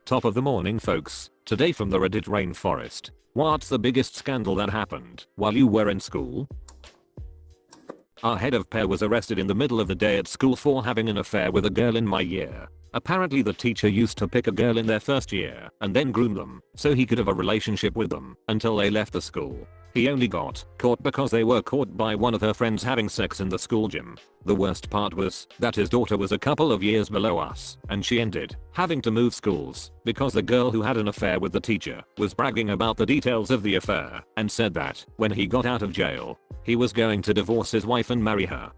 Top of the morning folks, today from the Reddit Rainforest. What's the biggest scandal that happened while you were in school? Our head of pair was arrested in the middle of the day at school for having an affair with a girl in my year. Apparently the teacher used to pick a girl in their first year and then groom them so he could have a relationship with them until they left the school. He only got caught because they were caught by one of her friends having sex in the school gym. The worst part was that his daughter was a couple of years below us and she ended having to move schools because the girl who had an affair with the teacher was bragging about the details of the affair and said that when he got out of jail, he was going to divorce his wife and marry her.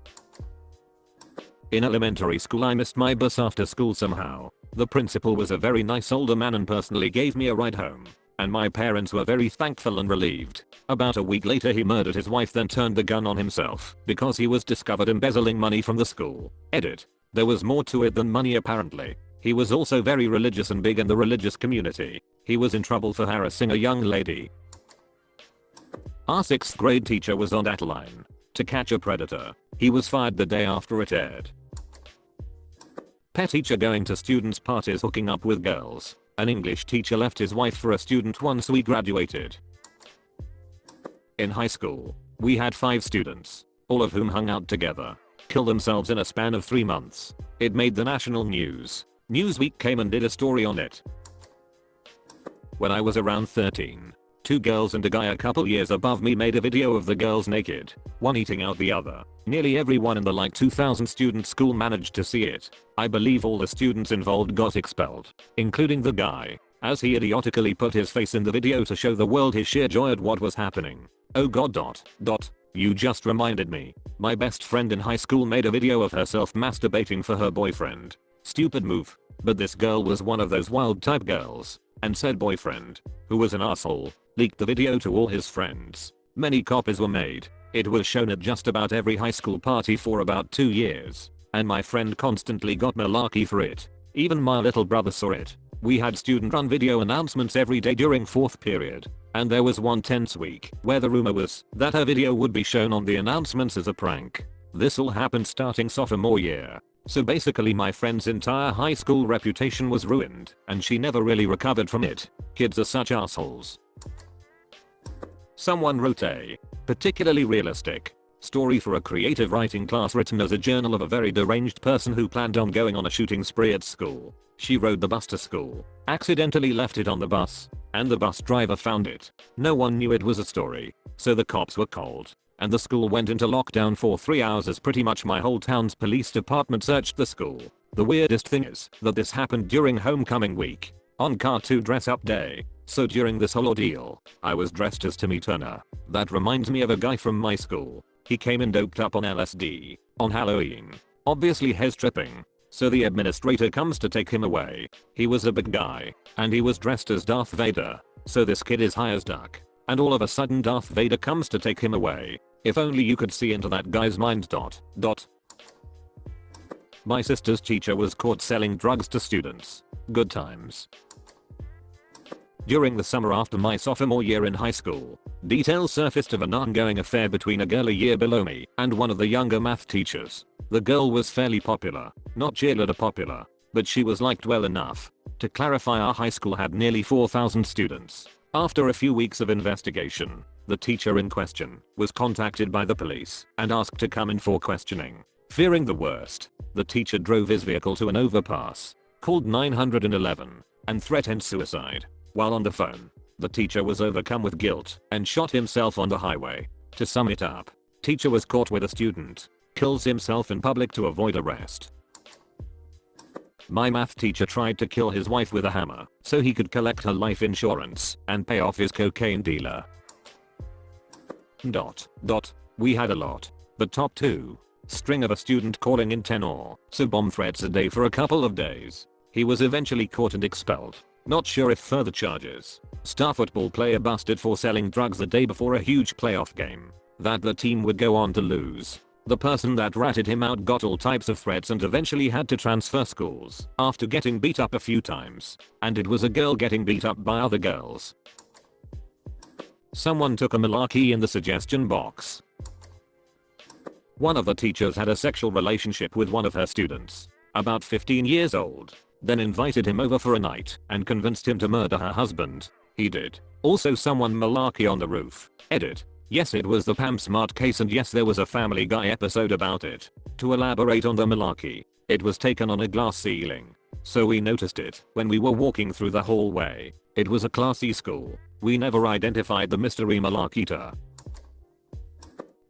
In elementary school I missed my bus after school somehow. The principal was a very nice older man and personally gave me a ride home. And my parents were very thankful and relieved. About a week later he murdered his wife then turned the gun on himself because he was discovered embezzling money from the school. Edit. There was more to it than money apparently. He was also very religious and big in the religious community. He was in trouble for harassing a young lady. Our 6th grade teacher was on that line to catch a predator. He was fired the day after it aired. Pet teacher going to students' parties hooking up with girls. An English teacher left his wife for a student once we graduated. In high school, we had 5 students, all of whom hung out together, kill themselves in a span of 3 months. It made the national news. Newsweek came and did a story on it. When I was around 13, 2 girls and a guy a couple years above me made a video of the girls naked, one eating out the other. Nearly everyone in the like 2000 student school managed to see it. I believe all the students involved got expelled, including the guy, as he idiotically put his face in the video to show the world his sheer joy at what was happening. Oh god. You just reminded me. My best friend in high school made a video of herself masturbating for her boyfriend. Stupid move. But this girl was one of those wild type girls, and said boyfriend, who was an asshole, leaked the video to all his friends. Many copies were made. It was shown at just about every high school party for about 2 years. And my friend constantly got malarkey for it. Even my little brother saw it. We had student run video announcements every day during 4th period. And there was one tense week where the rumor was that her video would be shown on the announcements as a prank. This all happened starting sophomore year. So basically my friend's entire high school reputation was ruined and she never really recovered from it. Kids are such assholes. Someone wrote a particularly realistic story for a creative writing class written as a journal of a very deranged person who planned on going on a shooting spree at school. She rode the bus to school, accidentally left it on the bus, and the bus driver found it. No one knew it was a story, so the cops were called, and the school went into lockdown for 3 hours as pretty much my whole town's police department searched the school. The weirdest thing is that this happened during homecoming week, on cartoon dress-up day. So during this whole ordeal, I was dressed as Timmy Turner. That reminds me of a guy from my school. He came in doped up on LSD on Halloween. Obviously he's tripping. So the administrator comes to take him away. He was a big guy, and he was dressed as Darth Vader. So this kid is high as duck. And all of a sudden Darth Vader comes to take him away. If only you could see into that guy's mind. My sister's teacher was caught selling drugs to students. Good times. During the summer after my sophomore year in high school, details surfaced of an ongoing affair between a girl a year below me and one of the younger math teachers. The girl was fairly popular, not cheerleader popular, but she was liked well enough. To clarify, our high school had nearly 4,000 students. After a few weeks of investigation, the teacher in question was contacted by the police and asked to come in for questioning. Fearing the worst, the teacher drove his vehicle to an overpass, called 911, and threatened suicide. While on the phone, the teacher was overcome with guilt and shot himself on the highway. To sum it up, teacher was caught with a student, kills himself in public to avoid arrest. My math teacher tried to kill his wife with a hammer so he could collect her life insurance and pay off his cocaine dealer. We had a lot, but top 2. String of a student calling in 10 or so bomb threats a day for a couple of days. He was eventually caught and expelled. Not sure if further charges. Star football player busted for selling drugs the day before a huge playoff game that the team would go on to lose. The person that ratted him out got all types of threats and eventually had to transfer schools after getting beat up a few times. And it was a girl getting beat up by other girls. Someone took a malarkey in the suggestion box. One of the teachers had a sexual relationship with one of her students, about 15 years old. then invited him over for a night and convinced him to murder her husband. He did. Also someone malarkey on the roof. Edit. Yes, it was the Pam Smart case, and yes, there was a Family Guy episode about it. To elaborate on the malarkey, it was taken on a glass ceiling. So we noticed it when we were walking through the hallway. It was a classy school. We never identified the mystery malarketer.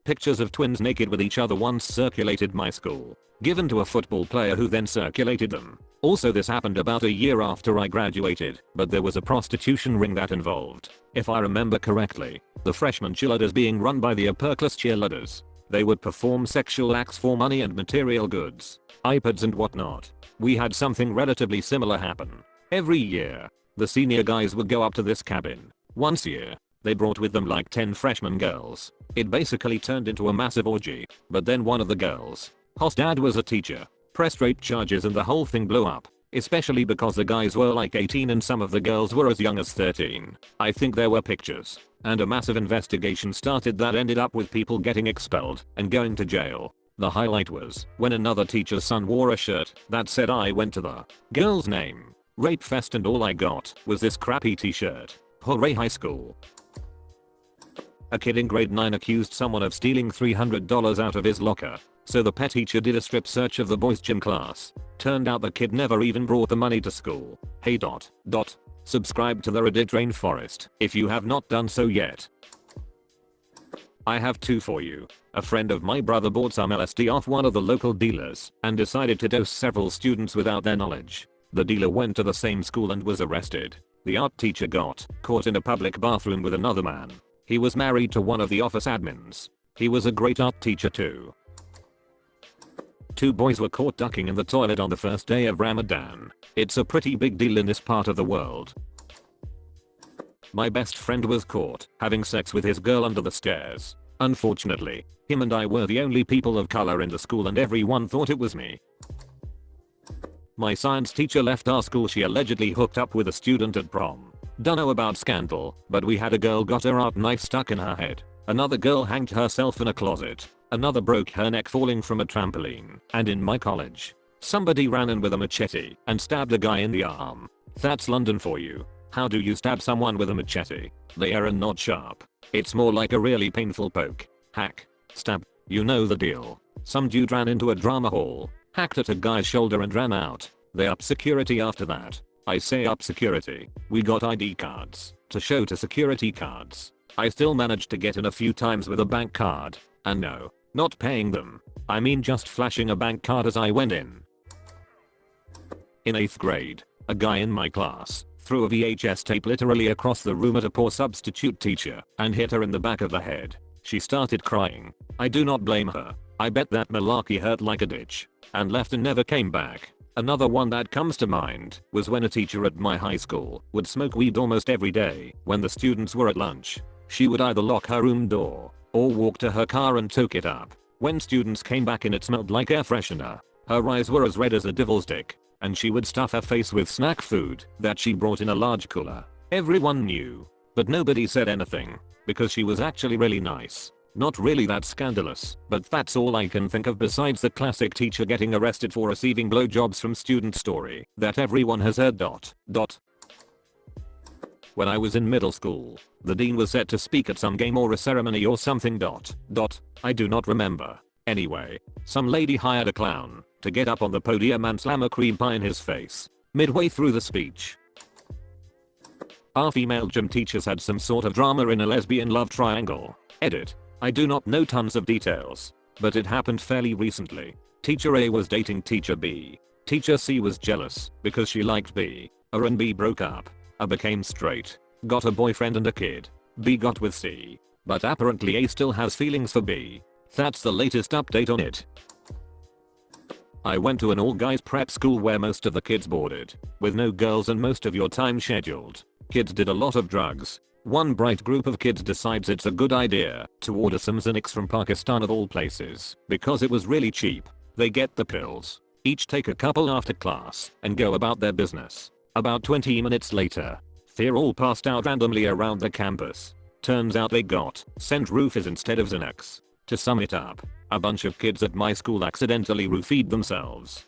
Pictures of twins naked with each other once circulated my school, given to a football player who then circulated them. Also, this happened about a year after I graduated, but there was a prostitution ring that involved, if I remember correctly, the freshman cheerleaders being run by the upper-class cheerleaders. They would perform sexual acts for money and material goods, iPads and whatnot. We had something relatively similar happen. Every year, the senior guys would go up to this cabin. Once a year, they brought with them like 10 freshman girls. It basically turned into a massive orgy, but then one of the girls, Hos dad was a teacher, pressed rape charges and the whole thing blew up, especially because the guys were like 18 and some of the girls were as young as 13. I think there were pictures, and a massive investigation started that ended up with people getting expelled and going to jail. The highlight was when another teacher's son wore a shirt that said I went to the girl's name, Rape Fest, and all I got was this crappy t-shirt. Hooray high school. A kid in grade 9 accused someone of stealing $300 out of his locker, so the pet teacher did a strip search of the boys' gym class. Turned out the kid never even brought the money to school. Hey ... Subscribe to the Reddit Rainforest if you have not done so yet. I have two for you. A friend of my brother bought some LSD off one of the local dealers and decided to dose several students without their knowledge. The dealer went to the same school and was arrested. The art teacher got caught in a public bathroom with another man. He was married to one of the office admins. He was a great art teacher too. Two boys were caught ducking in the toilet on the first day of Ramadan. It's a pretty big deal in this part of the world. My best friend was caught having sex with his girl under the stairs. Unfortunately, him and I were the only people of color in the school and everyone thought it was me. My science teacher left our school. She allegedly hooked up with a student at prom. Dunno about scandal, but we had a girl got her art knife stuck in her head. Another girl hanged herself in a closet. Another broke her neck falling from a trampoline. And in my college, somebody ran in with a machete and stabbed a guy in the arm. That's London for you. How do you stab someone with a machete? They are not sharp. It's more like a really painful poke. Hack. Stab. You know the deal. Some dude ran into a drama hall, hacked at a guy's shoulder and ran out. They upped security after that. I say up security. We got ID cards to show to security cards. I still managed to get in a few times with a bank card. And no, not paying them. I mean just flashing a bank card as I went in. In 8th grade, a guy in my class threw a VHS tape literally across the room at a poor substitute teacher and hit her in the back of the head. She started crying. I do not blame her. I bet that malarkey hurt like a ditch and left and never came back. Another one that comes to mind was when a teacher at my high school would smoke weed almost every day when the students were at lunch. She would either lock her room door or walk to her car and toke it up. When students came back in, it smelled like air freshener. Her eyes were as red as a devil's dick, and she would stuff her face with snack food that she brought in a large cooler. Everyone knew, but nobody said anything because she was actually really nice. Not really that scandalous, but that's all I can think of besides the classic teacher getting arrested for receiving blowjobs from student story that everyone has heard. When I was in middle school, the dean was set to speak at some game or a ceremony or something. I do not remember. Anyway, some lady hired a clown to get up on the podium and slam a cream pie in his face midway through the speech. Our female gym teachers had some sort of drama in a lesbian love triangle. Edit. I do not know tons of details, but it happened fairly recently. Teacher A was dating Teacher B. Teacher C was jealous because she liked B. A and B broke up. A became straight, got a boyfriend and a kid. B got with C, but apparently A still has feelings for B. That's the latest update on it. I went to an all-guys prep school where most of the kids boarded, with no girls and most of your time scheduled. Kids did a lot of drugs. One bright group of kids decides it's a good idea to order some Xanax from Pakistan of all places because it was really cheap. They get the pills, each take a couple after class, and go about their business. About 20 minutes later, they're all passed out randomly around the campus. Turns out they got sent roofies instead of Xanax. To sum it up, a bunch of kids at my school accidentally roofied themselves.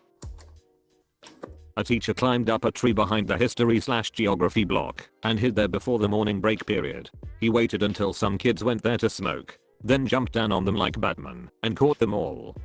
A teacher climbed up a tree behind the history/geography block and hid there before the morning break period. He waited until some kids went there to smoke, then jumped down on them like Batman and caught them all.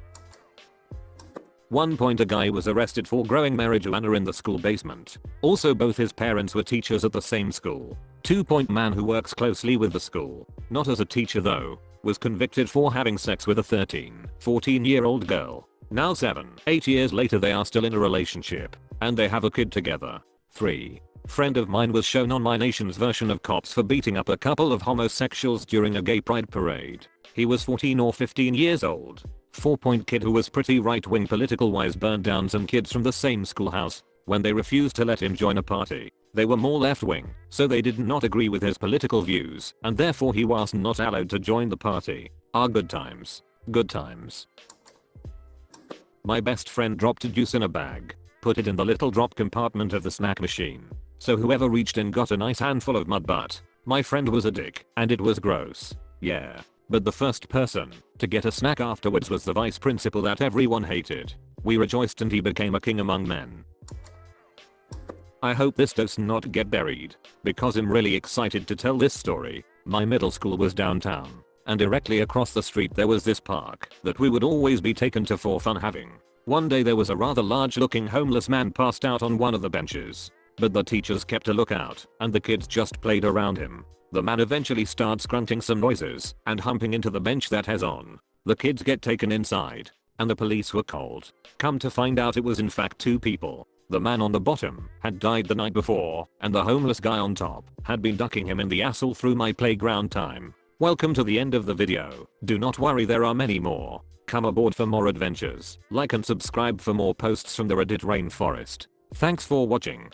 One point a guy was arrested for growing marijuana in the school basement. Also both his parents were teachers at the same school. 2-point man who works closely with the school, not as a teacher though, was convicted for having sex with a 14-year-old girl. Now 7-8 years later they are still in a relationship, and they have a kid together. 3. Friend of mine was shown on my nation's version of Cops for beating up a couple of homosexuals during a gay pride parade. He was 14 or 15 years old. 4-point kid who was pretty right-wing political wise burned down some kids from the same schoolhouse when they refused to let him join a party. They were more left-wing, so they did not agree with his political views, and therefore he was not allowed to join the party. Good times. Good times. My best friend dropped a juice in a bag, put it in the little drop compartment of the snack machine. So whoever reached in got a nice handful of mud, but my friend was a dick, and it was gross. Yeah. But the first person to get a snack afterwards was the vice principal that everyone hated. We rejoiced and he became a king among men. I hope this does not get buried, because I'm really excited to tell this story. My middle school was downtown, and directly across the street there was this park that we would always be taken to for fun having. One day there was a rather large looking homeless man passed out on one of the benches, but the teachers kept a lookout and the kids just played around him. The man eventually starts grunting some noises and humping into the bench that has on. The kids get taken inside, and the police were called. Come to find out it was in fact 2 people. The man on the bottom had died the night before, and the homeless guy on top had been ducking him in the ass all through my playground time. Welcome to the end of the video. Do not worry, there are many more. Come aboard for more adventures. Like and subscribe for more posts from the Reddit Rainforest. Thanks for watching.